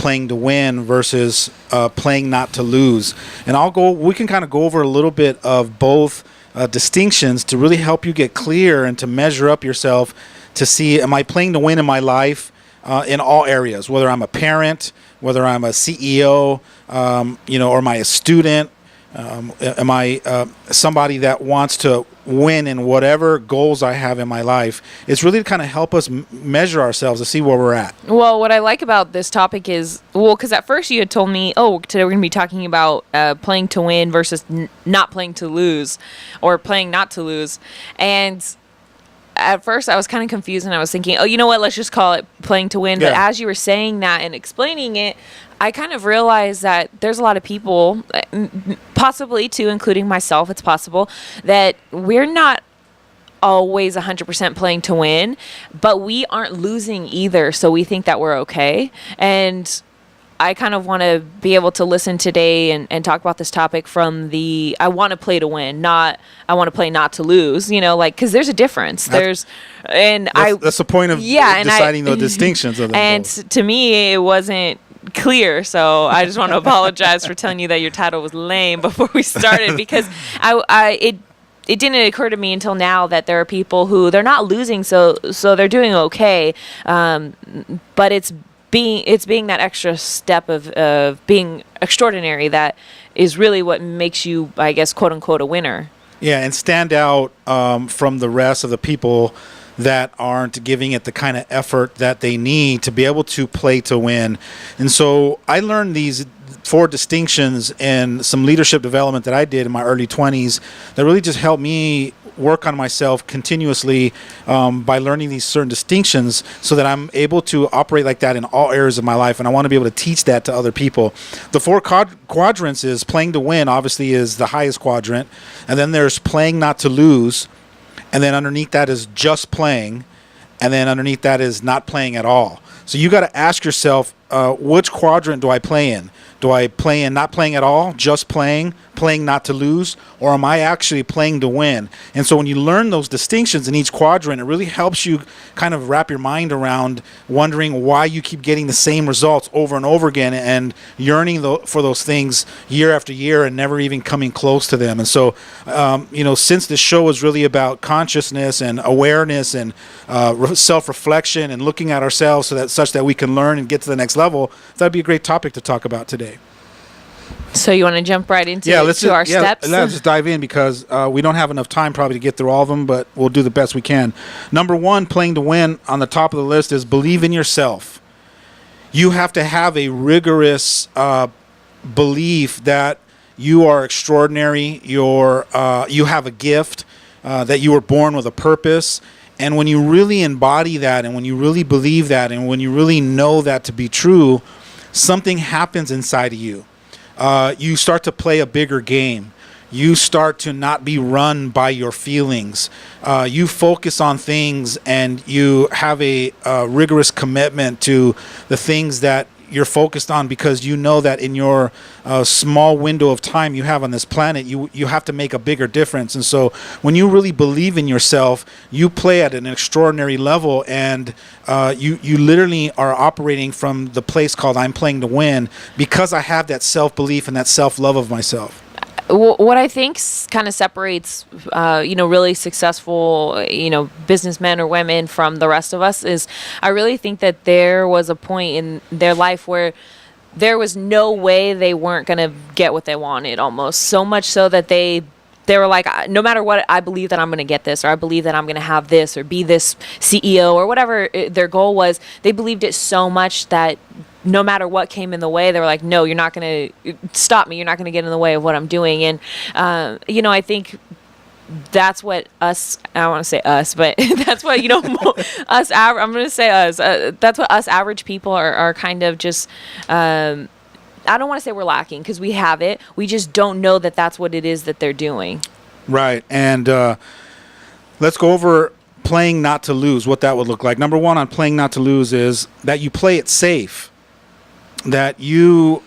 playing to win versus playing not to lose. And we can kind of go over a little bit of both distinctions to really help you get clear and to measure up yourself to see, am I playing to win in my life in all areas, whether I'm a parent, whether I'm a CEO, or am I a student? Am I somebody that wants to win in whatever goals I have in my life? It's really to kind of help us measure ourselves to see where we're at. Well, what I like about this topic is, because at first you had told me, today we're going to be talking about playing to win versus not playing to lose, or playing not to lose. And at first I was kind of confused, and I was thinking, you know what, let's just call it playing to win. Yeah. But as you were saying that and explaining it, I kind of realized that there's a lot of people, possibly too, including myself, it's possible, that we're not always 100% playing to win, but we aren't losing either, so we think that we're okay. And I kind of want to be able to listen today and talk about this topic from I want to play to win, not I want to play not to lose, because there's a difference. That's the point of deciding the distinctions of them. And to me, it wasn't clear, so I just want to apologize for telling you that your title was lame before we started, because it didn't occur to me until now that there are people who they're not losing, so they're doing okay, but it's being that extra step of being extraordinary that is really what makes you, I guess, quote unquote, a winner. Yeah, and stand out from the rest of the people that aren't giving it the kind of effort that they need to be able to play to win. And so I learned these 4 distinctions in some leadership development that I did in my early 20s that really just helped me work on myself continuously by learning these certain distinctions so that I'm able to operate like that in all areas of my life. And I want to be able to teach that to other people. The 4 quadrants is playing to win, obviously, is the highest quadrant. And then there's playing not to lose. And then underneath that is just playing. And then underneath that is not playing at all. So you got to ask yourself, which quadrant do I play in? Do I play in not playing at all, just playing not to lose, or am I actually playing to win? And so when you learn those distinctions in each quadrant, it really helps you kind of wrap your mind around wondering why you keep getting the same results over and over again and yearning for those things year after year and never even coming close to them. And so, since this show is really about consciousness and awareness and self-reflection and looking at ourselves such that we can learn and get to the next level, that'd be a great topic to talk about today. So you want to jump right into our steps? Let's just dive in because we don't have enough time probably to get through all of them, but we'll do the best we can. Number 1, playing to win on the top of the list is believe in yourself. You have to have a rigorous belief that you are extraordinary, you have a gift, that you were born with a purpose. And when you really embody that and when you really believe that and when you really know that to be true, something happens inside of you. You start to play a bigger game. You start to not be run by your feelings. You focus on things and you have a rigorous commitment to the things that you're focused on because you know that in your small window of time you have on this planet, you have to make a bigger difference. And so when you really believe in yourself, you play at an extraordinary level, and you literally are operating from the place called I'm playing to win because I have that self-belief and that self-love of myself. What I think kind of separates, really successful, businessmen or women from the rest of us is I really think that there was a point in their life where there was no way they weren't going to get what they wanted, almost so much so that they were like, no matter what, I believe that I'm going to get this, or I believe that I'm going to have this or be this CEO or whatever their goal was. They believed it so much that no matter what came in the way, they were like, no, you're not going to stop me. You're not going to get in the way of what I'm doing. And, I think that's what us, I don't want to say us, but that's what, us, I'm going to say us. That's what us average people are kind of just, I don't want to say we're lacking because we have it. We just don't know that that's what it is that they're doing. Right. And let's go over playing not to lose, what that would look like. Number 1 on playing not to lose is that you play it safe. That you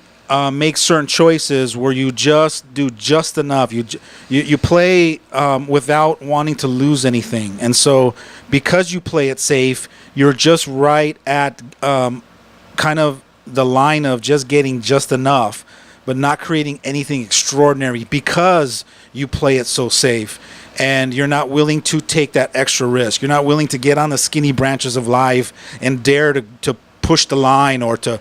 make certain choices where you just do just enough. You play without wanting to lose anything. And so because you play it safe, you're just right at kind of the line of just getting just enough, but not creating anything extraordinary because you play it so safe. And you're not willing to take that extra risk. You're not willing to get on the skinny branches of life and dare to push the line, or to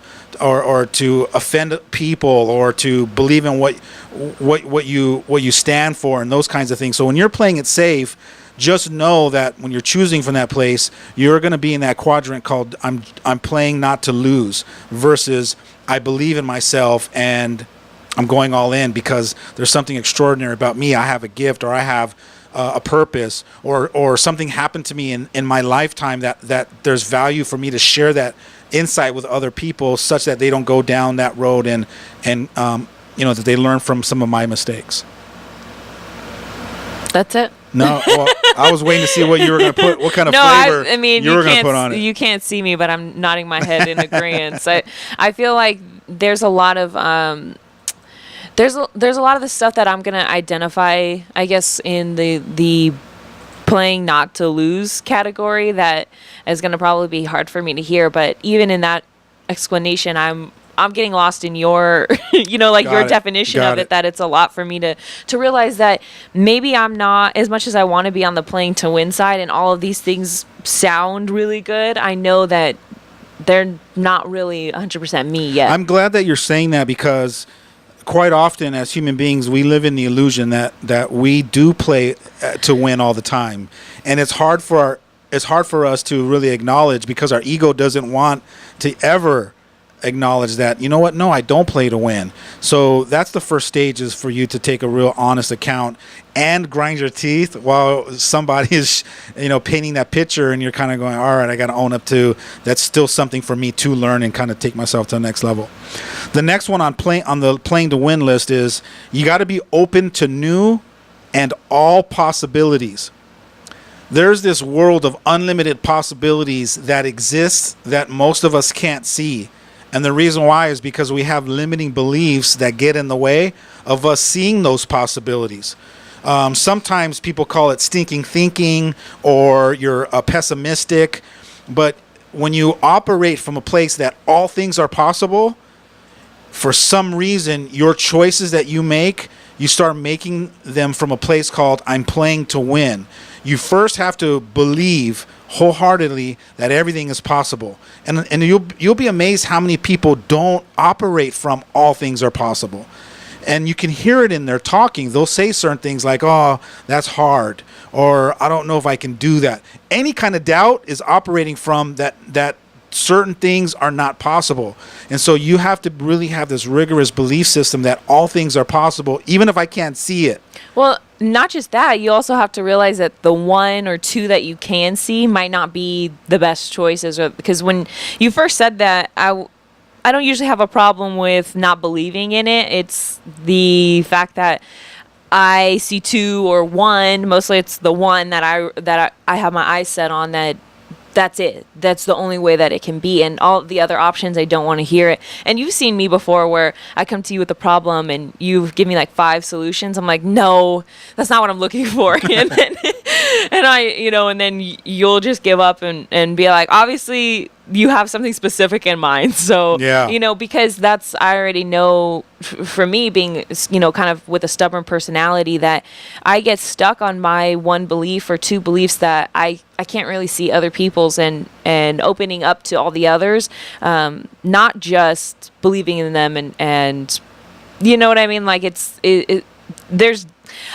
offend people, or to believe in what you stand for, and those kinds of things. So when you're playing it safe, just know that when you're choosing from that place, you're going to be in that quadrant called I'm playing not to lose, versus I believe in myself and I'm going all in because there's something extraordinary about me. I have a gift, or I have a purpose, or something happened to me in my lifetime that there's value for me to share that insight with other people, such that they don't go down that road, and that they learn from some of my mistakes. That's it. No, well, I was waiting to see what you were going to put, what kind of flavor I mean, you were going to put on it. You can't see me, but I'm nodding my head in agreement. So I feel like there's a lot of there's a lot of the stuff that I'm gonna identify, I guess, in the playing not to lose category that is gonna probably be hard for me to hear. But even in that explanation, I'm getting lost in your your definition of it, that it's a lot for me to realize that maybe I'm not, as much as I want to be on the playing to win side, and all of these things sound really good, I know that they're not really 100% me yet. I'm glad that you're saying that, because quite often as human beings, we live in the illusion that we do play to win all the time. And it's hard for us to really acknowledge, because our ego doesn't want to ever acknowledge that, you know what, no, I don't play to win. So that's the first stage, is for you to take a real honest account and grind your teeth while somebody is painting that picture, and you're kind of going, all right, I got to own up to that's still something for me to learn and kind of take myself to the next level. The next one on the playing to win list is you got to be open to new and all possibilities. There's this world of unlimited possibilities that exists that most of us can't see. And the reason why is because we have limiting beliefs that get in the way of us seeing those possibilities. Sometimes people call it stinking thinking, or you're pessimistic. But when you operate from a place that all things are possible, for some reason, your choices that you make, you start making them from a place called I'm playing to win. You first have to believe wholeheartedly that everything is possible, and you'll be amazed how many people don't operate from all things are possible. And you can hear it in their talking. They'll say certain things like, oh, that's hard, or I don't know if I can do that. Any kind of doubt is operating from that certain things are not possible. And so you have to really have this rigorous belief system that all things are possible, even if I can't see it. Well, not just that, you also have to realize that the one or two that you can see might not be the best choices, because when you first said that, I don't usually have a problem with not believing in it. It's the fact that I see two or one. Mostly it's the one that I have my eyes set on, that's it. That's the only way that it can be. And all the other options, I don't want to hear it. And you've seen me before where I come to you with a problem and you give me like 5 solutions. I'm like, no, that's not what I'm looking for. and then you'll just give up and be like, obviously you have something specific in mind. So, yeah. Because that's, I already know for me being, kind of with a stubborn personality, that I get stuck on my one belief or two beliefs that I can't really see other people's, and opening up to all the others, not just believing in them and you know what I mean? Like there's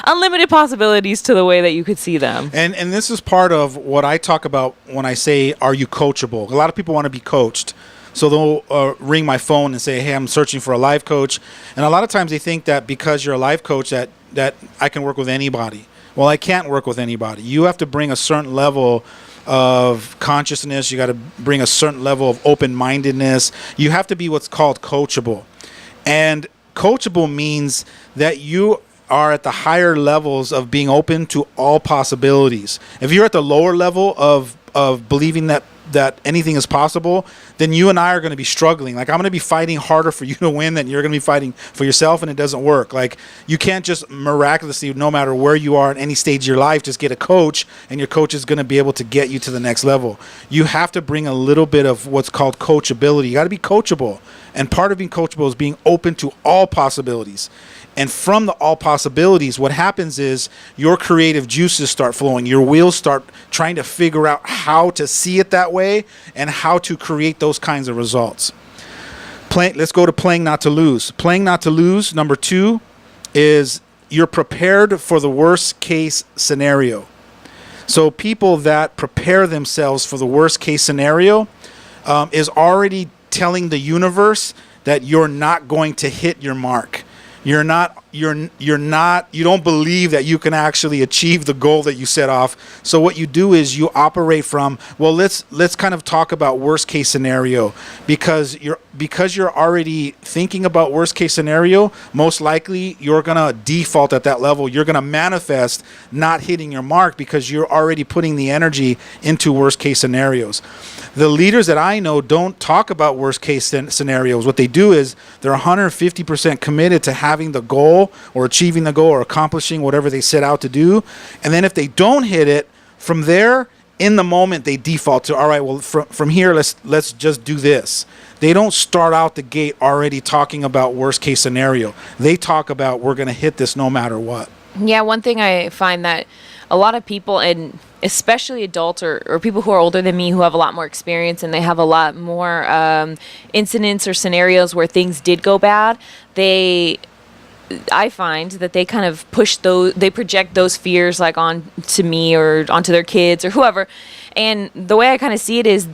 unlimited possibilities to the way that you could see them. And this is part of what I talk about when I say, are you coachable? A lot of people want to be coached. So they'll ring my phone and say, hey, I'm searching for a life coach. And a lot of times they think that because you're a life coach that I can work with anybody. Well, I can't work with anybody. You have to bring a certain level of consciousness. You got to bring a certain level of open-mindedness. You have to be what's called coachable. And coachable means that you are at the higher levels of being open to all possibilities. If you're at the lower level of believing that that anything is possible, then you and I are going to be struggling. Like, I'm going to be fighting harder for you to win than you're going to be fighting for yourself, and it doesn't work. Like, you can't just miraculously, no matter where you are in any stage of your life, just get a coach and your coach is going to be able to get you to the next level. You have to bring a little bit of what's called coachability. You got to be coachable. And part of being coachable is being open to all possibilities. And from the all possibilities, what happens is your creative juices start flowing. Your wheels start trying to figure out how to see it that way and how to create those kinds of results. Let's go to playing not to lose. Playing not to lose, number 2, is you're prepared for the worst case scenario. So people that prepare themselves for the worst case scenario is already telling the universe that you're not going to hit your mark. You don't believe that you can actually achieve the goal that you set off. So what you do is you operate from, well, let's kind of talk about worst case scenario, because you're already thinking about worst case scenario. Most likely you're going to default at that level. You're going to manifest not hitting your mark because you're already putting the energy into worst case scenarios. The leaders that I know don't talk about worst case scenarios. What they do is they're 150% committed to having the goal or achieving the goal or accomplishing whatever they set out to do. And then if they don't hit it, from there, in the moment, they default to, all right, well, from here, let's just do this. They don't start out the gate already talking about worst case scenario. They talk about, we're going to hit this no matter what. Yeah, one thing I find that a lot of people, and especially adults or people who are older than me who have a lot more experience and they have a lot more incidents or scenarios where things did go bad, I find that they kind of they project those fears like on to me or onto their kids or whoever. And the way I kind of see it is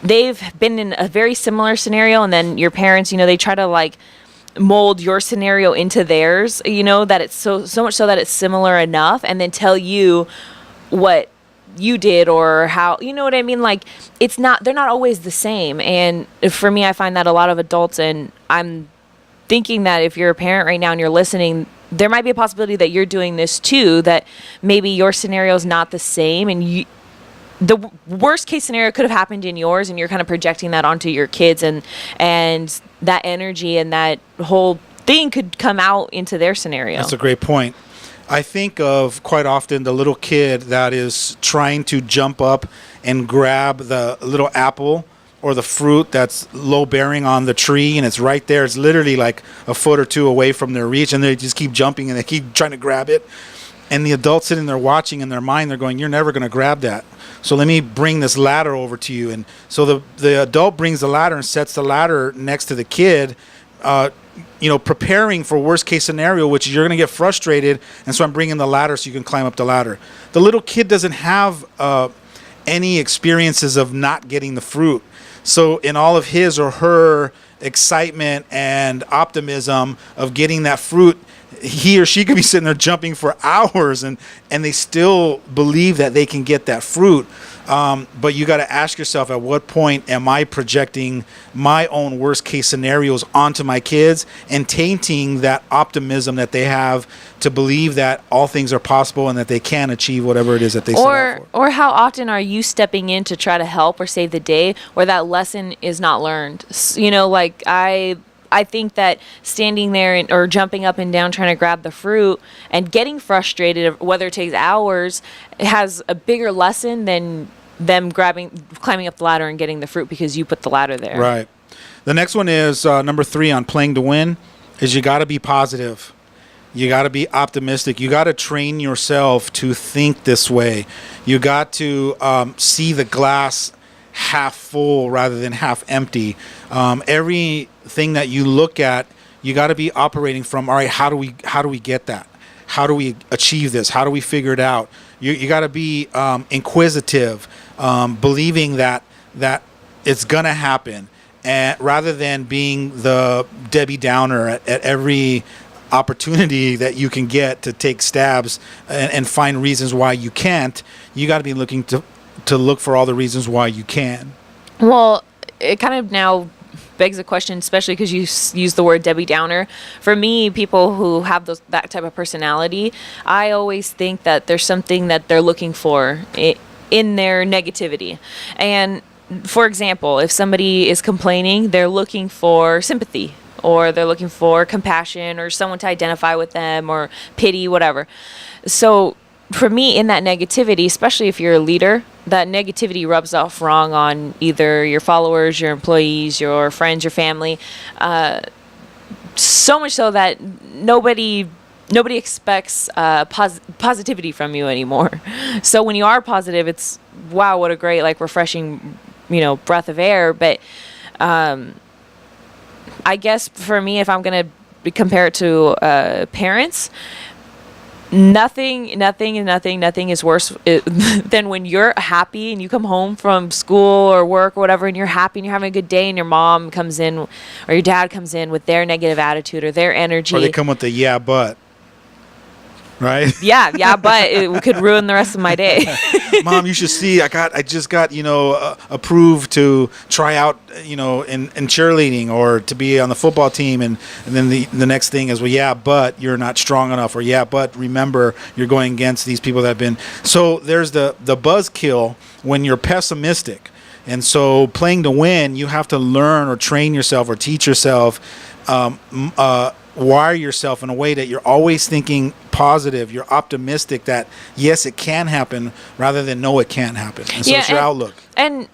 they've been in a very similar scenario, and then your parents, they try to like mold your scenario into theirs, that it's so much so that it's similar enough, and then tell you what you did or how, you know what I mean? Like, they're not always the same. And for me, I find that a lot of adults, and I'm thinking that if you're a parent right now and you're listening, there might be a possibility that you're doing this too, that maybe your scenario is not the same, and the worst case scenario could have happened in yours, and you're kind of projecting that onto your kids, and that energy and that whole thing could come out into their scenario. That's a great point. I think of quite often the little kid that is trying to jump up and grab the little apple or the fruit that's low bearing on the tree, and it's right there. It's literally like a foot or two away from their reach, and they just keep jumping and they keep trying to grab it. And the adults sitting there watching, in their mind, they're going, you're never going to grab that. So let me bring this ladder over to you. And so the adult brings the ladder and sets the ladder next to the kid, preparing for worst case scenario, which is you're going to get frustrated. And so I'm bringing the ladder so you can climb up the ladder. The little kid doesn't have any experiences of not getting the fruit. So in all of his or her excitement and optimism of getting that fruit, he or she could be sitting there jumping for hours, and they still believe that they can get that fruit. But you got to ask yourself, at what point am I projecting my own worst case scenarios onto my kids and tainting that optimism that they have to believe that all things are possible and that they can achieve whatever it is that they set out for? Or how often are you stepping in to try to help or save the day where that lesson is not learned? Like I think that standing there or jumping up and down trying to grab the fruit and getting frustrated, whether it takes hours, has a bigger lesson than them climbing up the ladder and getting the fruit because you put the ladder there. Right. The next one is number 3 on playing to win, is you got to be positive. You got to be optimistic. You got to train yourself to think this way. You got to see the glass half full rather than half empty. Everything that you look at, you got to be operating from, all right, how do we get that? How do we achieve this? How do we figure it out? You got to be inquisitive, believing that it's gonna happen, and rather than being the Debbie Downer at every opportunity that you can get to take stabs and find reasons why you can't. You got to be looking to look for all the reasons why you can. Well, it kind of now begs a question, especially because you use the word Debbie Downer. For me, people who have that type of personality, I always think that there's something that they're looking for in their negativity. And for example, if somebody is complaining, they're looking for sympathy, or they're looking for compassion, or someone to identify with them, or pity, whatever. So for me, in that negativity, especially if you're a leader, that negativity rubs off wrong on either your followers, your employees, your friends, your family. So much so that nobody expects positivity from you anymore. So when you are positive, it's wow, what a great, like, refreshing, breath of air. But I guess for me, if I'm gonna compare it to parents, nothing is worse than when you're happy and you come home from school or work or whatever, and you're happy and you're having a good day, and your mom comes in or your dad comes in with their negative attitude or their energy. Or they come with the yeah, but. Right? Yeah, but it could ruin the rest of my day. Mom, you should see, I just got, approved to try out, in cheerleading, or to be on the football team. And then the next thing is, well, yeah, but you're not strong enough. Or yeah, but remember, you're going against these people that have been. So there's the buzzkill when you're pessimistic. And so playing to win, you have to learn or train yourself or teach yourself, wire yourself in a way that you're always thinking positive. You're optimistic that yes, it can happen, rather than no, it can't happen. And so it's your outlook. And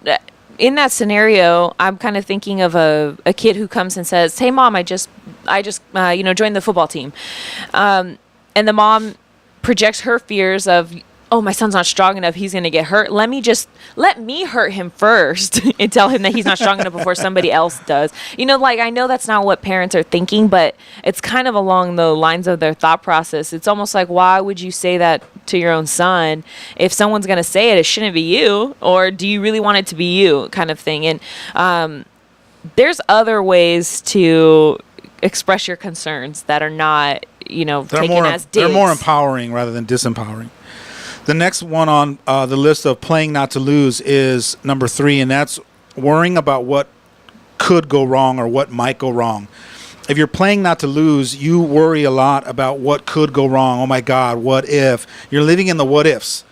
in that scenario, I'm kind of thinking of a kid who comes and says, "Hey, Mom, I just joined the football team," and the mom projects her fears of, oh, my son's not strong enough, he's going to get hurt. Let me hurt him first and tell him that he's not strong enough before somebody else does. I know that's not what parents are thinking, but it's kind of along the lines of their thought process. It's almost like, why would you say that to your own son? If someone's going to say it, it shouldn't be you, or do you really want it to be you, kind of thing. And there's other ways to express your concerns that are not, taken as digs. They're more empowering rather than disempowering. The next one on the list of playing not to lose is number 3, and that's worrying about what could go wrong or what might go wrong. If you're playing not to lose, you worry a lot about what could go wrong. Oh my God, what if? You're living in the what ifs.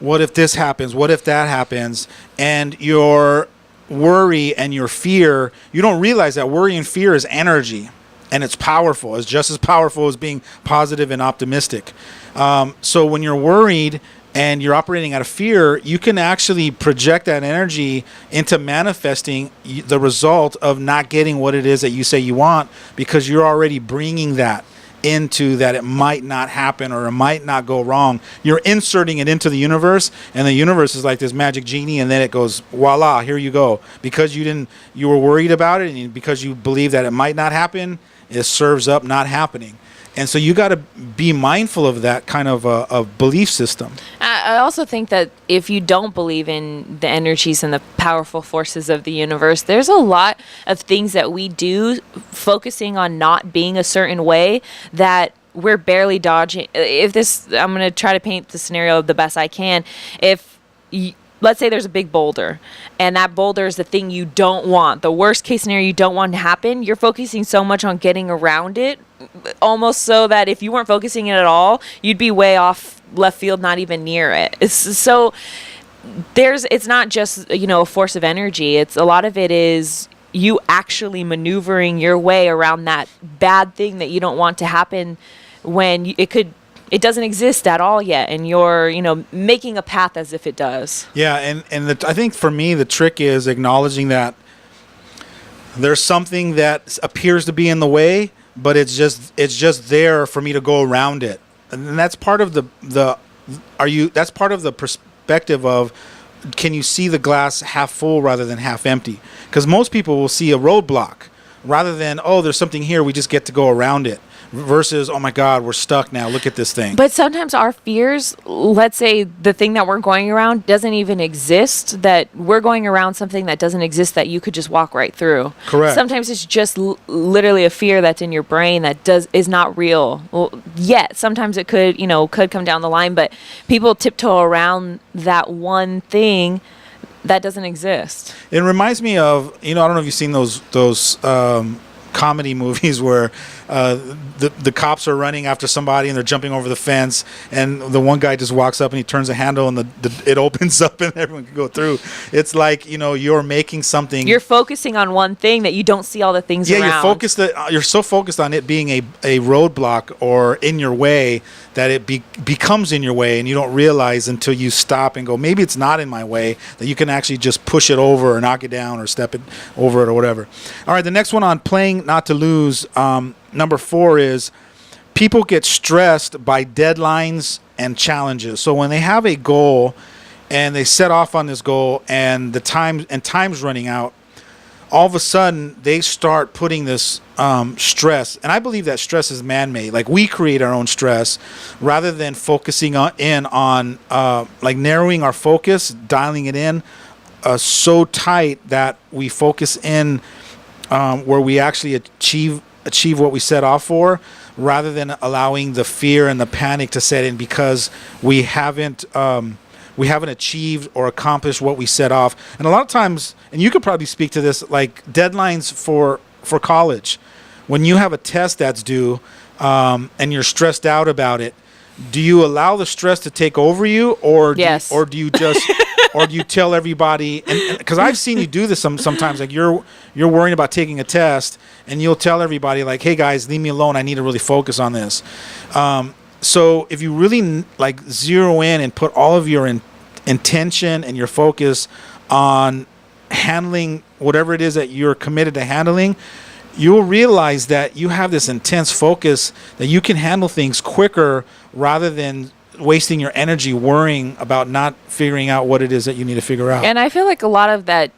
What if this happens? What if that happens? And your worry and your fear, you don't realize that worry and fear is energy, and it's powerful. It's just as powerful as being positive and optimistic. So when you're worried and you're operating out of fear, you can actually project that energy into manifesting the result of not getting what it is that you say you want, because you're already bringing that into that it might not happen or it might not go wrong. You're inserting it into the universe, and the universe is like this magic genie, and then it goes, voila, here you go. Because you were worried about it, and because you believe that it might not happen, it serves up not happening. And so you got to be mindful of that kind of a belief system. I also think that if you don't believe in the energies and the powerful forces of the universe, there's a lot of things that we do focusing on not being a certain way that we're barely dodging. I'm going to try to paint the scenario the best I can. Let's say there's a big boulder, and that boulder is the thing you don't want. The worst case scenario you don't want to happen. You're focusing so much on getting around it, almost so that if you weren't focusing it at all, you'd be way off left field, not even near it. It's not just, a force of energy. It's a lot of it is you actually maneuvering your way around that bad thing that you don't want to happen when it doesn't exist at all yet, and you're, making a path as if it does. Yeah, I think for me the trick is acknowledging that there's something that appears to be in the way, but it's just there for me to go around it, and that's part of that's part of the perspective of, can you see the glass half full rather than half empty? Because most people will see a roadblock rather than, oh, there's something here, we just get to go around it. Versus, oh my God, we're stuck now. Look at this thing. But sometimes our fears, let's say the thing that we're going around doesn't even exist, that we're going around something that doesn't exist that you could just walk right through. Correct. Sometimes it's just literally a fear that's in your brain that is not real. Well, yet sometimes it could come down the line, but people tiptoe around that one thing that doesn't exist. It reminds me of, I don't know if you've seen those comedy movies where the cops are running after somebody and they're jumping over the fence, and the one guy just walks up and he turns the handle and it opens up and everyone can go through. It's like, you're making something. You're focusing on one thing that you don't see all the things around. Yeah, you're so focused on it being a roadblock or in your way that it becomes in your way, and you don't realize until you stop and go, maybe it's not in my way, that you can actually just push it over or knock it down or step it over it or whatever. All right, the next one on playing not to lose, number 4 is people get stressed by deadlines and challenges. So when they have a goal and they set off on this goal and time's running out, all of a sudden they start putting this stress, and I believe that stress is man-made. Like, we create our own stress rather than focusing on like narrowing our focus, dialing it in so tight that we focus in where we actually achieve what we set off for, rather than allowing the fear and the panic to set in because we haven't achieved or accomplished what we set off. And a lot of times, and you could probably speak to this, like deadlines for college. When you have a test that's due and you're stressed out about it, do you allow the stress to take over you, or do you just or do you tell everybody? And because I've seen you do this sometimes, like you're worrying about taking a test and you'll tell everybody like, hey guys, leave me alone, I need to really focus on this. So if you really like zero in and put all of your intention and your focus on handling whatever it is that you're committed to handling, you'll realize that you have this intense focus that you can handle things quicker rather than wasting your energy worrying about not figuring out what it is that you need to figure out. And I feel like a lot of that,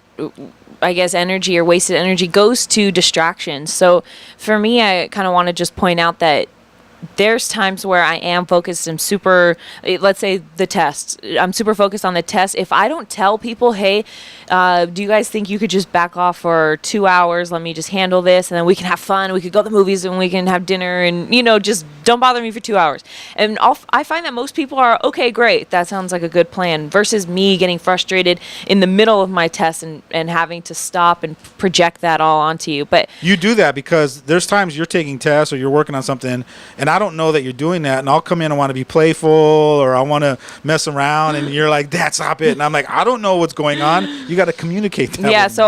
I guess, energy or wasted energy goes to distractions. So for me, I kind of want to just point out that there's times where I am focused and super, let's say the test. I'm super focused on the test. If I don't tell people, hey, do you guys think you could just back off for 2 hours? Let me just handle this, and then we can have fun. We could go to the movies and we can have dinner, and just don't bother me for 2 hours. And I find that most people are, okay, great, that sounds like a good plan, versus me getting frustrated in the middle of my test and having to stop and project that all onto you. But you do that because there's times you're taking tests or you're working on something, and I don't know that you're doing that, and I'll come in and want to be playful or I want to mess around, and you're like, Dad, stop it. And I'm like, I don't know what's going on. You got to communicate that. Yeah, so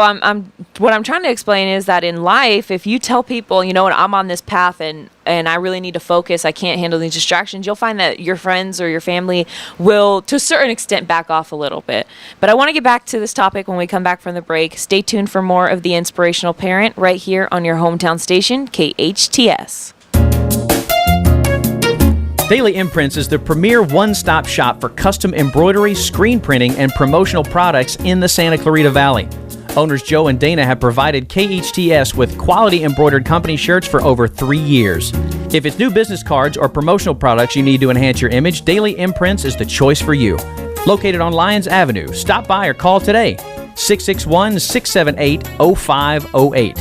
what I'm trying to explain is that in life, if you tell people, you know what, I'm on this path and I really need to focus, I can't handle these distractions, you'll find that your friends or your family will, to a certain extent, back off a little bit. But I want to get back to this topic when we come back from the break. Stay tuned for more of The Inspirational Parent right here on your hometown station, KHTS. Daily Imprints is the premier one-stop shop for custom embroidery, screen printing, and promotional products in the Santa Clarita Valley. Owners Joe and Dana have provided KHTS with quality embroidered company shirts for over 3 years. If it's new business cards or promotional products you need to enhance your image, Daily Imprints is the choice for you. Located on Lyons Avenue, stop by or call today, 661-678-0508.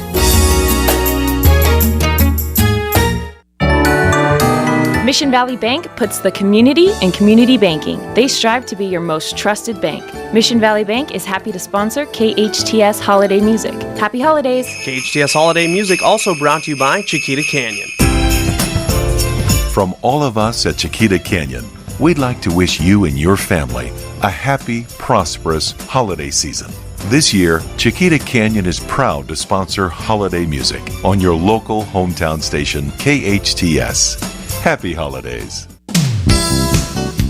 Mission Valley Bank puts the community in community banking. They strive to be your most trusted bank. Mission Valley Bank is happy to sponsor KHTS Holiday Music. Happy holidays! KHTS Holiday Music also brought to you by Chiquita Canyon. From all of us at Chiquita Canyon, we'd like to wish you and your family a happy, prosperous holiday season. This year, Chiquita Canyon is proud to sponsor holiday music on your local hometown station, KHTS. Happy holidays.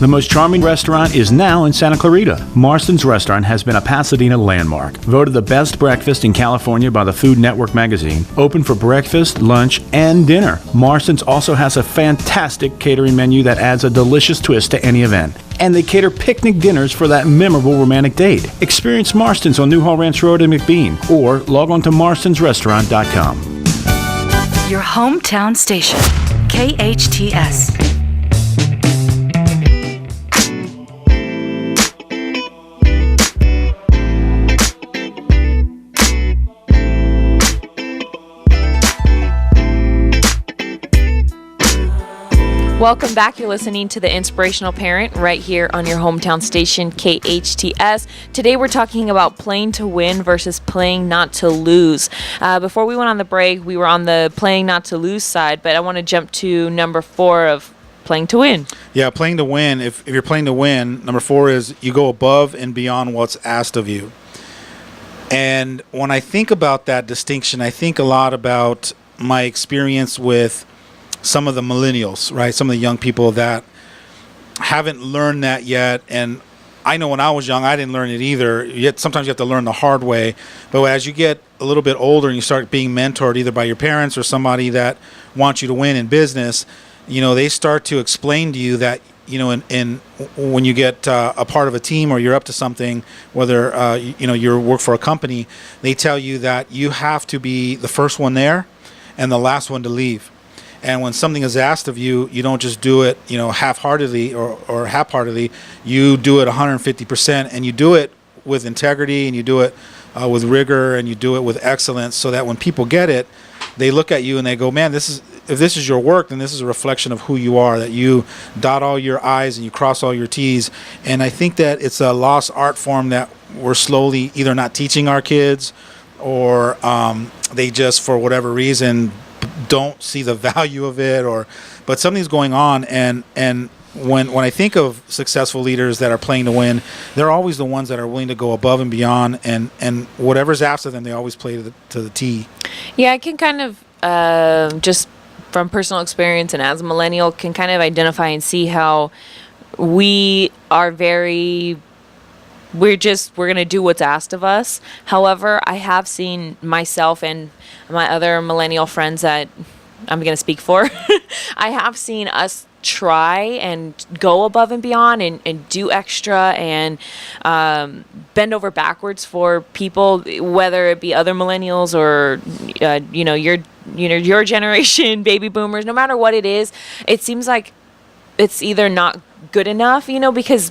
The most charming restaurant is now in Santa Clarita. Marston's Restaurant has been a Pasadena landmark, voted the best breakfast in California by the Food Network magazine, open for breakfast, lunch, and dinner. Marston's also has a fantastic catering menu that adds a delicious twist to any event. And they cater picnic dinners for that memorable romantic date. Experience Marston's on Newhall Ranch Road in McBean, or log on to marstonsrestaurant.com. Your hometown station, KHTS. Welcome back. You're listening to the Inspirational Parent right here on your hometown station, KHTS. Today we're talking about playing to win versus playing not to lose. Before we went on the break, we were on the playing not to lose side, but I want to jump to number 4 of playing to win. Yeah, playing to win. If you're playing to win, number 4 is you go above and beyond what's asked of you. And when I think about that distinction, I think a lot about my experience with some of the millennials, right? Some of the young people that haven't learned that yet. And I know when I was young, I didn't learn it either. Yet sometimes you have to learn the hard way. But as you get a little bit older and you start being mentored either by your parents or somebody that wants you to win in business, they start to explain to you that, in when you get a part of a team or you're up to something, whether, you work for a company, they tell you that you have to be the first one there and the last one to leave. And when something is asked of you, you don't just do it, half-heartedly or half-heartedly. You do it 150%, and you do it with integrity, and you do it with rigor, and you do it with excellence, so that when people get it, they look at you and they go, man, if this is your work, then this is a reflection of who you are, that you dot all your I's and you cross all your T's. And I think that it's a lost art form that we're slowly either not teaching our kids or they just, for whatever reason, don't see the value of it, but something's going on. And when I think of successful leaders that are playing to win, they're always the ones that are willing to go above and beyond, and whatever's after them, they always play to the T. Yeah, I can kind of just from personal experience and as a millennial can kind of identify and see how we are we're going to do what's asked of us. However, I have seen myself and my other millennial friends that I'm going to speak for. I have seen us try and go above and beyond and do extra and bend over backwards for people, whether it be other millennials or your generation, baby boomers. No matter what it is, it seems like it's either not good enough, because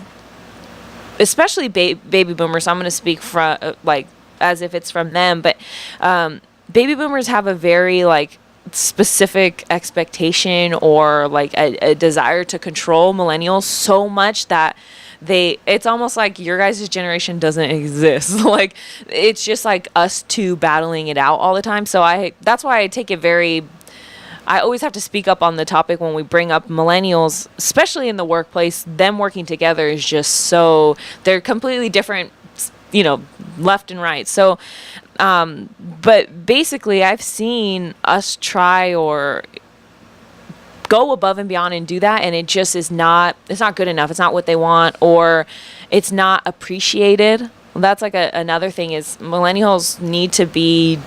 especially baby boomers, I'm going to speak from as if it's from them, but baby boomers have a very specific expectation or a desire to control millennials so much that it's almost like your guys' generation doesn't exist. It's just us two battling it out all the time. So that's why I take it I always have to speak up on the topic when we bring up millennials, especially in the workplace. Them working together is just they're completely different, left and right. So, but basically I've seen us try or go above and beyond and do that, and it just it's not good enough. It's not what they want, or it's not appreciated. That's another thing is millennials need to be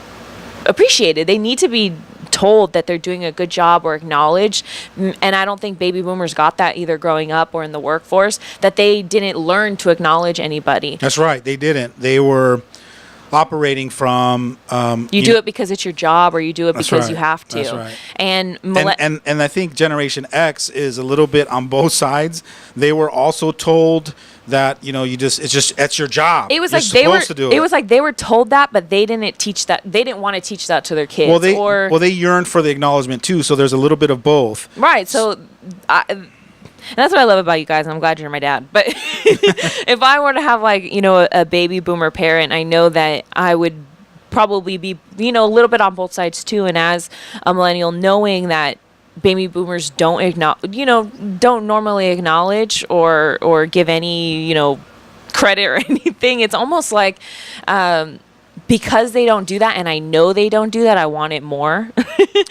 appreciated. They need to be told that they're doing a good job or acknowledged, and I don't think baby boomers got that either growing up or in the workforce, that they didn't learn to acknowledge anybody. That's right, they didn't. They were operating from you do it because it's your job, or you do it because you have to. That's right. And I think Generation X is a little bit on both sides. They were also told that it's your job. It was they were told that, but they didn't teach that. They didn't want to teach that to their kids. Well, they yearned for the acknowledgement too. So there's a little bit of both. Right. So and that's what I love about you guys. I'm glad you're my dad. But if I were to have a baby boomer parent, I know that I would probably be a little bit on both sides too. And as a millennial, knowing that baby boomers don't normally acknowledge or give any credit or anything, it's almost like because they don't do that, and I know they don't do that, I want it more.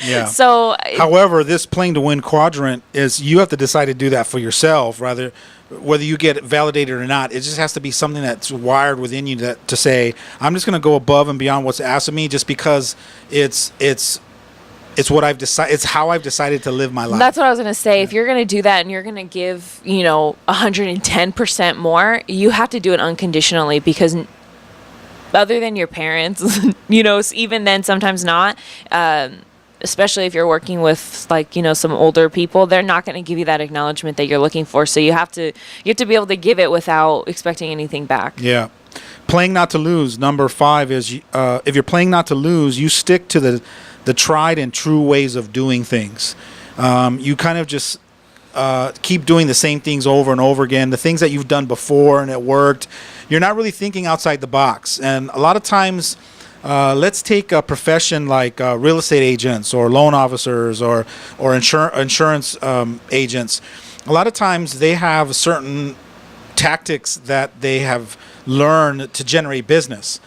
Yeah. So, however, this playing to win quadrant is you have to decide to do that for yourself, rather, whether you get it validated or not. It just has to be something that's wired within you to say, I'm just going to go above and beyond what's asked of me, just because it's what I've decided. It's how I've decided to live my life. That's what I was going to say. Yeah. If you're going to do that and you're going to give 110% more, you have to do it unconditionally, because other than your parents, even then sometimes not, especially if you're working with some older people, they're not going to give you that acknowledgement that you're looking for. So you have to be able to give it without expecting anything back. Yeah. Playing not to lose. Number 5 is if you're playing not to lose, you stick to the tried and true ways of doing things. You kind of just keep doing the same things over and over again, the things that you've done before and it worked. You're not really thinking outside the box. And a lot of times, let's take a profession like real estate agents or loan officers or insurance agents. A lot of times they have certain tactics that they have learned to generate business.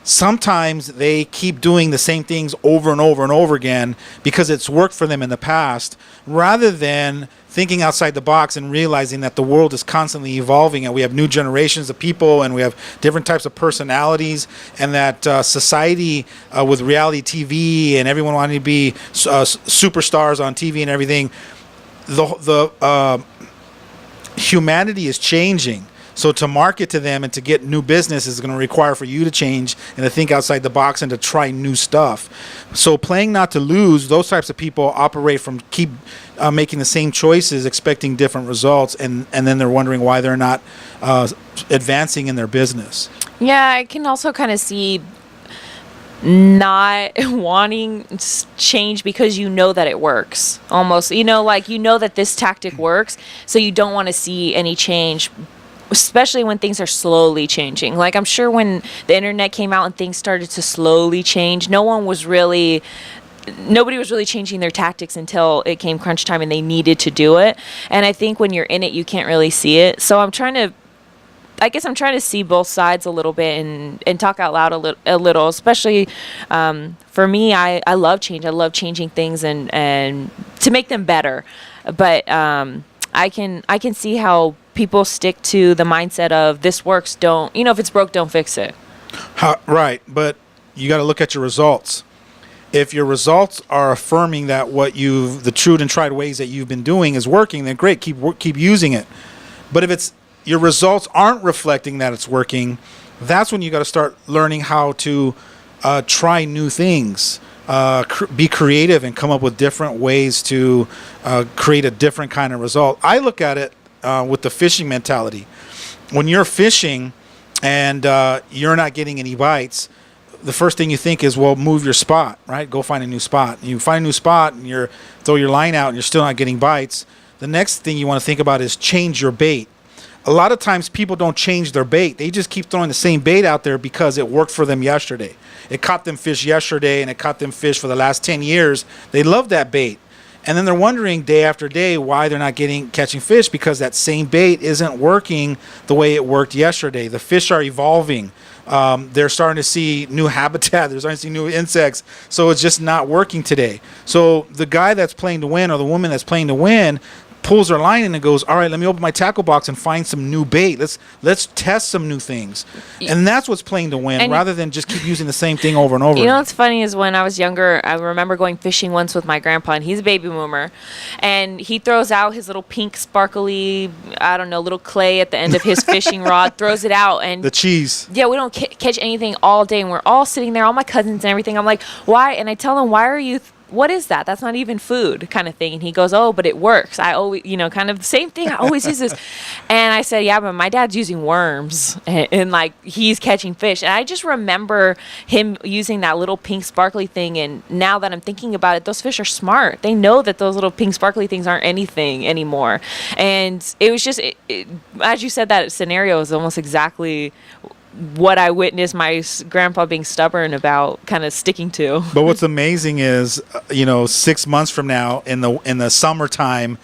Sometimes they keep doing the same things over and over and over again because it's worked for them in the past, rather than thinking outside the box and realizing that the world is constantly evolving and we have new generations of people and we have different types of personalities, and that society with reality TV and everyone wanting to be superstars on TV and everything, the humanity is changing. So to market to them and to get new business is going to require for you to change and to think outside the box and to try new stuff. So playing not to lose, those types of people operate from keep making the same choices, expecting different results, and then they're wondering why they're not advancing in their business. Yeah, I can also kind of see not wanting change because you know that it works. Almost, like that this tactic works, so you don't want to see any change, especially when things are slowly changing. Like, I'm sure when the internet came out and things started to slowly change, nobody was really changing their tactics until it came crunch time and they needed to do it. And I think when you're in it, you can't really see it. So I'm trying to see both sides a little bit and talk out loud a little, especially for me. I love change. I love changing things and to make them better. But I can see how people stick to the mindset of this works, if it's broke, don't fix it. Right, but you got to look at your results. If your results are affirming that the true and tried ways that you've been doing is working, then great, keep using it. But if your results aren't reflecting that it's working, that's when you got to start learning how to try new things, be creative, and come up with different ways to create a different kind of result. I look at it with the fishing mentality. When you're fishing and you're not getting any bites, the first thing you think is, well, move your spot, right? Go find a new spot. You find a new spot and you throw your line out and you're still not getting bites. The next thing you want to think about is change your bait. A lot of times people don't change their bait. They just keep throwing the same bait out there because it worked for them yesterday. It caught them fish yesterday and it caught them fish for the last 10 years. They love that bait. And then they're wondering day after day why they're not catching fish, because that same bait isn't working the way it worked yesterday. The fish are evolving. They're starting to see new habitat. They're starting to see new insects. So it's just not working today. So the guy that's playing to win, or the woman that's playing to win, pulls her line in and goes, all right, let me open my tackle box and find some new bait. Let's test some new things. And that's what's playing to win, rather than just keep using the same thing over and over. What's funny is when I was younger, I remember going fishing once with my grandpa, and he's a baby boomer, and he throws out his little pink sparkly, little clay at the end of his fishing rod, throws it out, and the cheese. Yeah, we don't catch anything all day, and we're all sitting there, all my cousins and everything. I'm like, why? And I tell him, why are you what is that? That's not even food, kind of thing. And he goes, oh, but it works. I always, kind of the same thing. I always use this. And I said, yeah, but my dad's using worms and like he's catching fish. And I just remember him using that little pink sparkly thing. And now that I'm thinking about it, those fish are smart. They know that those little pink sparkly things aren't anything anymore. And it was just, as you said, that scenario is almost exactly what I witnessed my grandpa being stubborn about, kind of sticking to. But what's amazing is, 6 months from now in the summertime,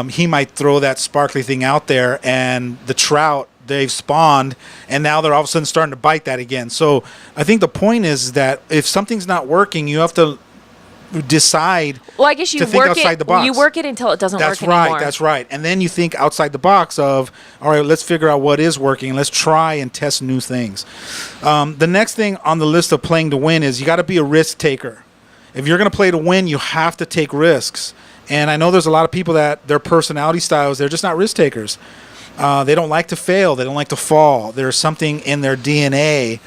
he might throw that sparkly thing out there, and the trout, they've spawned, and now they're all of a sudden starting to bite that again. So I think the point is that if something's not working, you have to decide. Well, I guess you think outside the box. You work it until it doesn't work anymore. That's right. And then you think outside the box of, all right, let's figure out what is working. Let's try and test new things. The next thing on the list of playing to win is you got to be a risk taker. If you're going to play to win, you have to take risks. And I know there's a lot of people that their personality styles, they're just not risk takers. They don't like to fail. They don't like to fall. There's something in their DNA,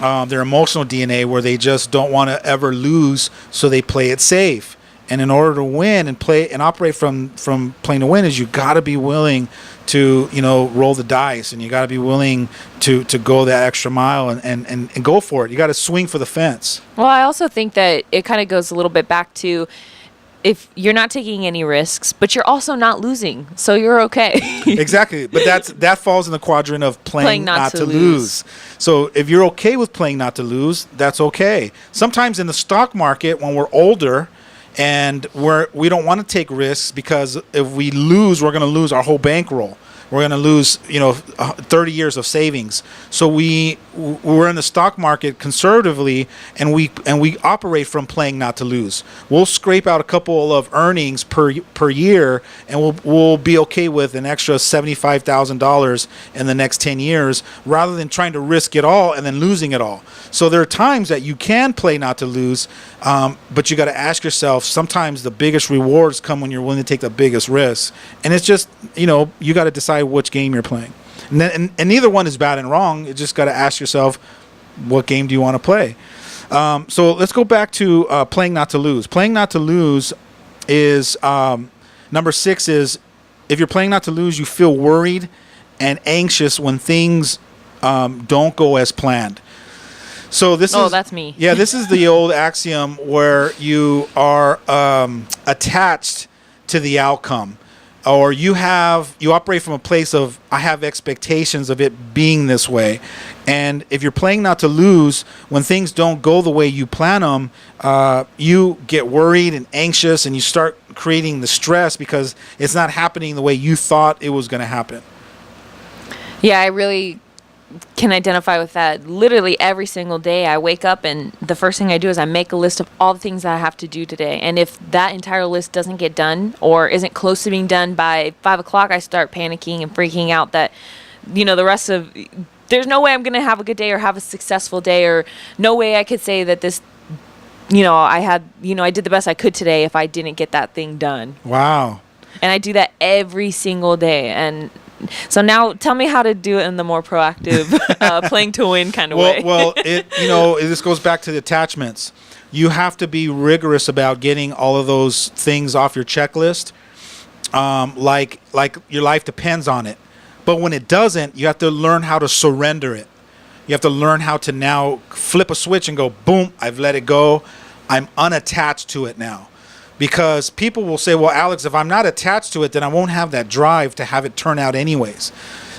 their emotional DNA, where they just don't want to ever lose, so they play it safe. And in order to win and play and operate from playing to win, is you got to be willing to roll the dice, and you got to be willing to go that extra mile and go for it. You got to swing for the fence. Well, I also think that it kind of goes a little bit back to if you're not taking any risks, but you're also not losing, so you're okay. Exactly. But that falls in the quadrant of playing not to lose. So if you're okay with playing not to lose, that's okay. Sometimes in the stock market, when we're older and we don't want to take risks, because if we lose, we're going to lose our whole bankroll. We're going to lose, 30 years of savings. So we're in the stock market conservatively, and we operate from playing not to lose. We'll scrape out a couple of earnings per year, and we'll be okay with an extra $75,000 in the next 10 years, rather than trying to risk it all and then losing it all. So there are times that you can play not to lose, but you got to ask yourself. Sometimes the biggest rewards come when you're willing to take the biggest risks, and it's just you got to decide which game you're playing, and neither one is bad and wrong. You just got to ask yourself, what game do you want to play? So let's go back to playing not to lose. Playing not to lose is number 6. Is if you're playing not to lose, you feel worried and anxious when things don't go as planned. So that's me. Yeah, this is the old axiom where you are attached to the outcome. Or you operate from a place of, I have expectations of it being this way. And if you're playing not to lose, when things don't go the way you plan them, you get worried and anxious, and you start creating the stress because it's not happening the way you thought it was going to happen. Yeah, I really can identify with that. Literally every single day I wake up, and the first thing I do is I make a list of all the things that I have to do today. And if that entire list doesn't get done or isn't close to being done by 5 o'clock, I start panicking and freaking out that, the rest of, there's no way I'm going to have a good day or have a successful day, or no way I could say that this, I did the best I could today if I didn't get that thing done. Wow. And I do that every single day. And so now tell me how to do it in the more proactive, playing to win kind of way. Well, this goes back to the attachments. You have to be rigorous about getting all of those things off your checklist, like your life depends on it. But when it doesn't, you have to learn how to surrender it. You have to learn how to now flip a switch and go, boom, I've let it go. I'm unattached to it now. Because people will say, well, Alex, if I'm not attached to it, then I won't have that drive to have it turn out anyways.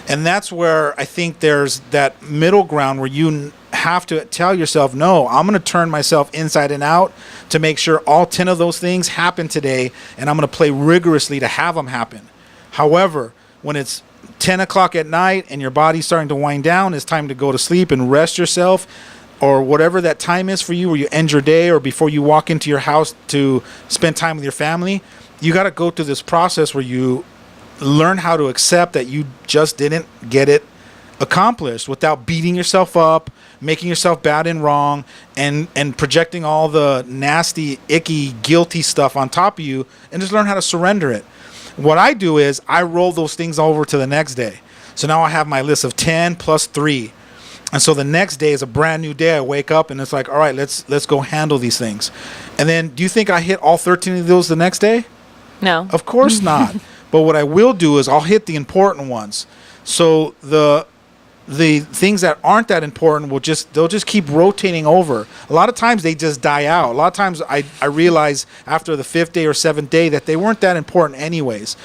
And that's where I think there's that middle ground where you have to tell yourself, no, I'm going to turn myself inside and out to make sure all 10 of those things happen today, and I'm going to play rigorously to have them happen. However, when it's 10 o'clock at night and your body's starting to wind down, it's time to go to sleep and rest yourself, or whatever that time is for you, where you end your day or before you walk into your house to spend time with your family. You got to go through this process where you learn how to accept that you just didn't get it accomplished, without beating yourself up, making yourself bad and wrong, and projecting all the nasty, icky, guilty stuff on top of you, and just learn how to surrender it. What I do is I roll those things over to the next day. So now I have my list of 10 plus 3. And so the next day is a brand new day. I wake up and it's like, all right, let's go handle these things. And then do you think I hit all 13 of those the next day? No. Of course not. But what I will do is I'll hit the important ones. So the things that aren't that important they'll just keep rotating over. A lot of times they just die out. A lot of times I realize after the 5th day or 7th day that they weren't that important anyways.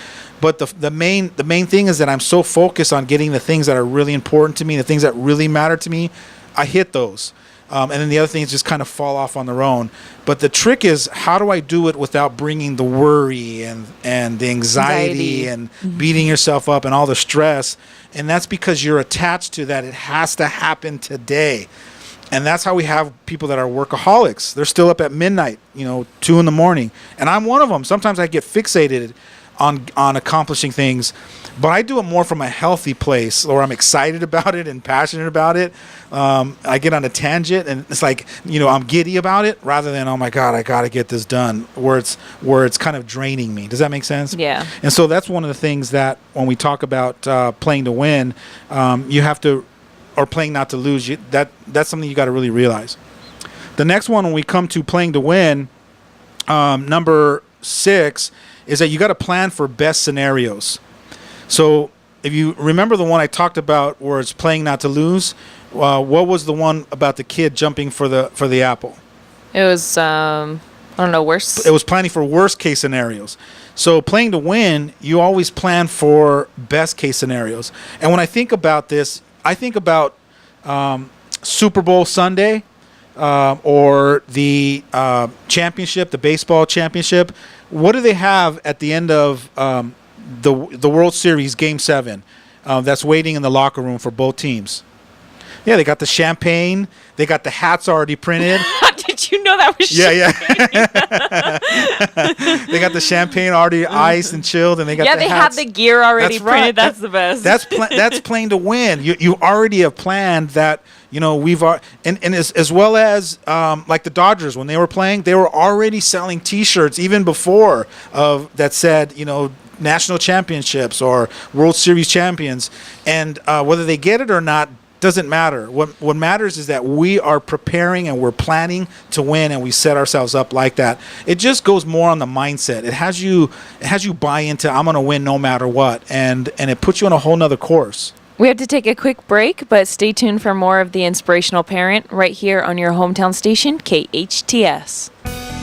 But the main thing is that I'm so focused on getting the things that are really important to me, the things that really matter to me, I hit those. And then the other things just kind of fall off on their own. But the trick is, how do I do it without bringing the worry and the anxiety and beating yourself up and all the stress? And that's because you're attached to that. It has to happen today. And that's how we have people that are workaholics. They're still up at midnight, 2 in the morning. And I'm one of them. Sometimes I get fixated on accomplishing things, but I do it more from a healthy place, or I'm excited about it and passionate about it. I get on a tangent and it's like, I'm giddy about it, rather than, oh my God, I got to get this done, where it's kind of draining me. Does that make sense? Yeah. And so that's one of the things that when we talk about playing to win, you have to, or playing not to lose, that's something you got to really realize. The next one, when we come to playing to win, number 6, is that you got to plan for best scenarios. So if you remember the one I talked about where it's playing not to lose, what was the one about the kid jumping for the apple? It was I don't know, worse. It was planning for worst case scenarios. So playing to win, you always plan for best case scenarios. And when I think about this, I think about Super Bowl Sunday or the championship, the baseball championship. What do they have at the end of the World Series Game 7 that's waiting in the locker room for both teams? Yeah, they got the champagne. They got the hats already printed. Did you know that was Yeah. They got the champagne already iced and chilled, and they got yeah, the they hats. have the gear already That's printed. right. That's the best. That's playing to win. You already have planned that. We've and as well as like the Dodgers when they were playing, they were already selling T-shirts even before that said national championships or World Series champions, and whether they get it or not doesn't matter. What matters is that we are preparing and we're planning to win, and we set ourselves up like that. It just goes more on the mindset. It has you buy into I'm going to win no matter what, and it puts you on a whole nother course. We have to take a quick break, but stay tuned for more of the Inspirational Parent right here on your hometown station, KHTS.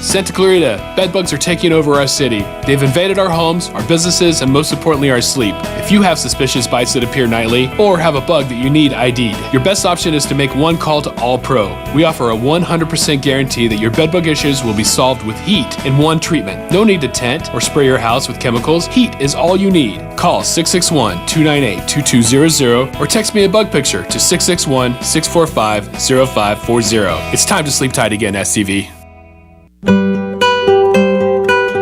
Santa Clarita, bedbugs are taking over our city. They've invaded our homes, our businesses, and most importantly, our sleep. If you have suspicious bites that appear nightly, or have a bug that you need ID'd, your best option is to make one call to All Pro. We offer a 100% guarantee that your bedbug issues will be solved with heat in one treatment. No need to tent or spray your house with chemicals. Heat is all you need. Call 661-298-2200 or text me a bug picture to 661-645-0540. It's time to sleep tight again, SCV.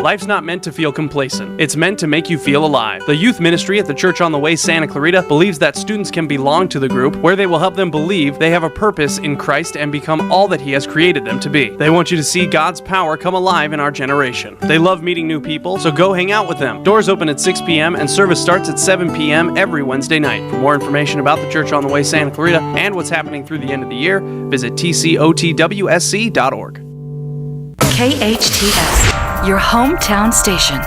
Life's not meant to feel complacent. It's meant to make you feel alive. The youth ministry at the Church on the Way Santa Clarita believes that students can belong to the group where they will help them believe they have a purpose in Christ and become all that He has created them to be. They want you to see God's power come alive in our generation. They love meeting new people, so go hang out with them. Doors open at 6 p.m. and service starts at 7 p.m. every Wednesday night. For more information about the Church on the Way Santa Clarita and what's happening through the end of the year, visit tcotwsc.org. KHTS, your hometown station.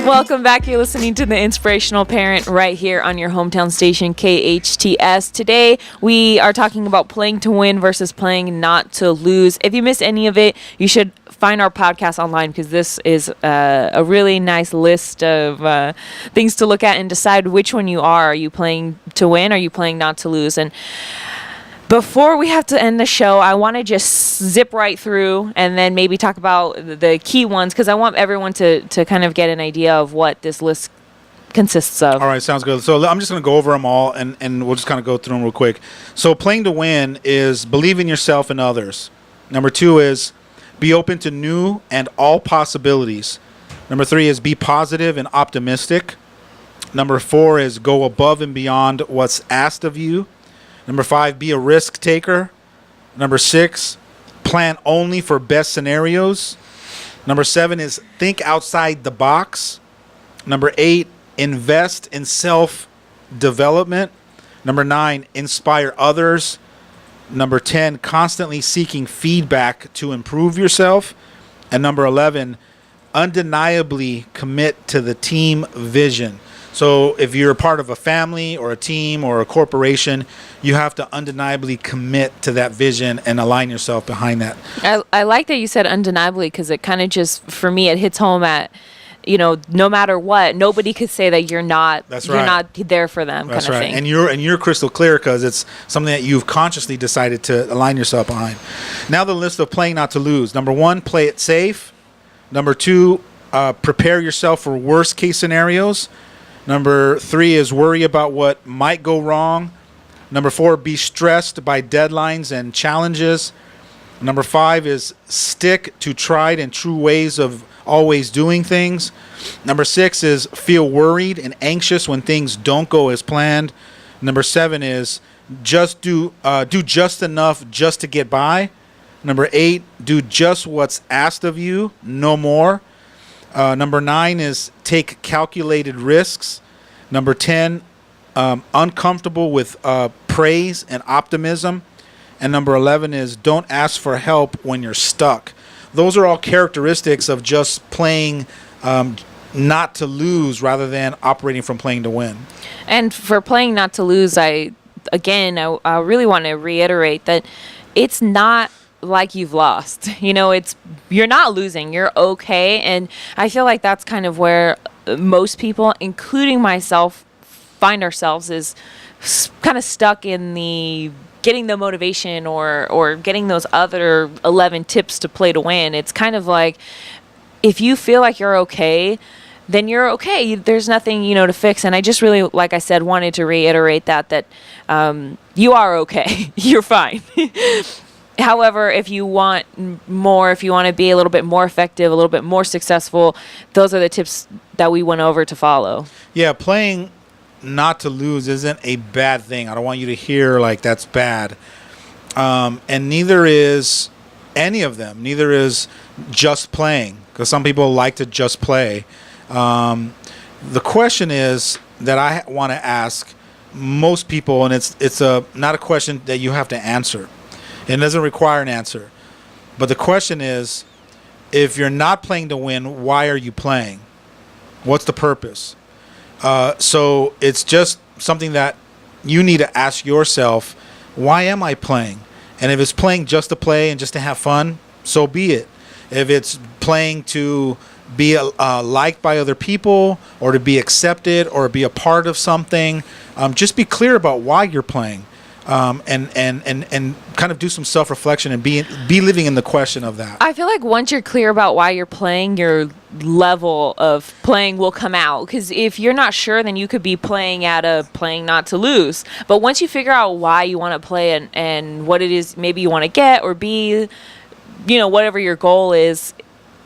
Welcome back. You're listening to the Inspirational Parent right here on your hometown station, KHTS. Today, we are talking about playing to win versus playing not to lose. If you missed any of it, you should find our podcast online because this is a really nice list of things to look at and decide which one you are. Are you playing to win? Are you playing not to lose? And before we have to end the show, I want to just zip right through and then maybe talk about the key ones because I want everyone to kind of get an idea of what this list consists of. All right, sounds good. So I'm just going to go over them all, and we'll just kind of go through them real quick. So playing to win is believe in yourself and others. Number 2 is be open to new and all possibilities. Number 3 is be positive and optimistic. Number 4 is go above and beyond what's asked of you. Number 5, be a risk taker. Number 6, plan only for best scenarios. Number 7 is think outside the box. Number 8, invest in self-development. Number 9, inspire others. Number 10, constantly seeking feedback to improve yourself. And number 11, undeniably commit to the team vision. So if you're a part of a family or a team or a corporation, you have to undeniably commit to that vision and align yourself behind that. I like that you said undeniably because it kind of just, for me, it hits home at, no matter what, nobody could say that you're not not there for them. That's kind of right. thing. And you're crystal clear because it's something that you've consciously decided to align yourself behind. Now the list of playing not to lose. Number 1, play it safe. Number 2, prepare yourself for worst case scenarios. Number 3 is worry about what might go wrong. Number 4, be stressed by deadlines and challenges. Number 5 is stick to tried and true ways of always doing things. Number 6 is feel worried and anxious when things don't go as planned. Number 7 is just do just enough just to get by. Number 8, do just what's asked of you, no more. Number 9 is take calculated risks. Number 10, uncomfortable with praise and optimism. And number 11 is don't ask for help when you're stuck. those are all characteristics of just playing not to lose rather than operating from playing to win. And for playing not to lose, I really want to reiterate that it's not like you've lost. You're not losing. You're okay. And I feel like that's kind of where most people, including myself, find ourselves, is kind of stuck in the getting the motivation or getting those other 11 tips to play to win. It's kind of like, if you feel like you're okay, then you're okay. There's nothing, to fix. And I just really, like I said, wanted to reiterate that you are okay. You're fine. However, if you want more, if you want to be a little bit more effective, a little bit more successful, those are the tips that we went over to follow. Yeah, playing not to lose isn't a bad thing. I don't want you to hear like that's bad. And neither is any of them. Neither is just playing, because some people like to just play. The question is that I want to ask most people, and it's not a question that you have to answer. It doesn't require an answer. But the question is, if you're not playing to win, why are you playing? What's the purpose? So it's just something that you need to ask yourself, why am I playing? And if it's playing just to play and just to have fun, so be it. If it's playing to be liked by other people, or to be accepted, or be a part of something, just be clear about why you're playing. And kind of do some self-reflection and be living in the question of that. I feel like once you're clear about why you're playing, your level of playing will come out. Because if you're not sure, then you could be playing not to lose. But once you figure out why you want to play and what it is maybe you want to get or be, whatever your goal is,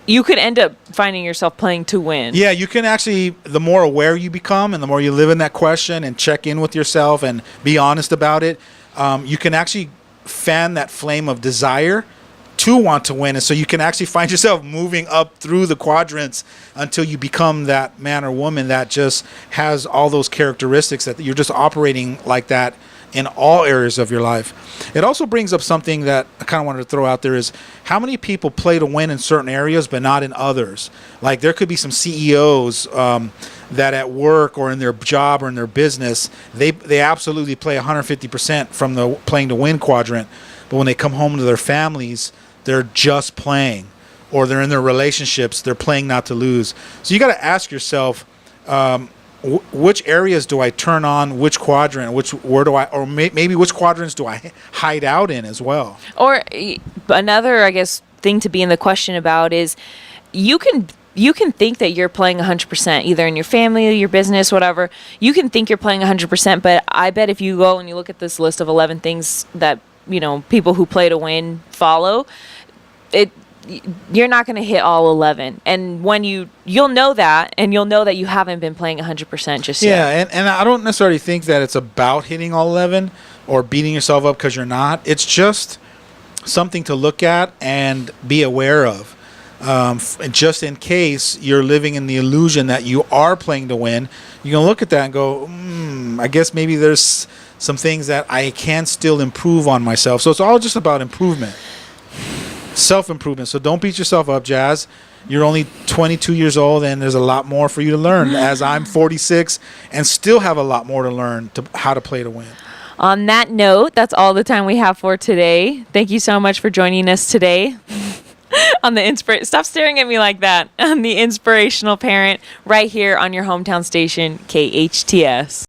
you could end up finding yourself playing to win. Yeah, you can actually, the more aware you become and the more you live in that question and check in with yourself and be honest about it, you can actually fan that flame of desire to want to win. And so you can actually find yourself moving up through the quadrants until you become that man or woman that just has all those characteristics, that you're just operating like that in all areas of your life. It also brings up something that I kind of wanted to throw out there, is how many people play to win in certain areas but not in others. Like there could be some CEOs that at work or in their job or in their business, they absolutely play 150% from the playing to win quadrant, but when they come home to their families, they're just playing, or they're in their relationships, they're playing not to lose. So you got to ask yourself, which areas do I turn on, which quadrant, maybe which quadrants do I hide out in as well? Or another, I guess, thing to be in the question about is you can think that you're playing 100%, either in your family, your business, whatever. You can think you're playing 100%, but I bet if you go and you look at this list of 11 things that, people who play to win follow, you're not going to hit all 11. And when you'll know that, and you'll know that you haven't been playing 100% just yet. Yeah, and I don't necessarily think that it's about hitting all 11 or beating yourself up because you're not. It's just something to look at and be aware of. Just in case you're living in the illusion that you are playing to win, you can look at that and go, I guess maybe there's some things that I can still improve on myself. So it's all just about improvement. Self-improvement. So don't beat yourself up, Jazz. You're only 22 years old, and there's a lot more for you to learn, as I'm 46 and still have a lot more to learn how to play to win. On that note, that's all the time we have for today. Thank you so much for joining us today on the Stop staring at me like that. On the Inspirational Parent, right here on your hometown station, KHTS.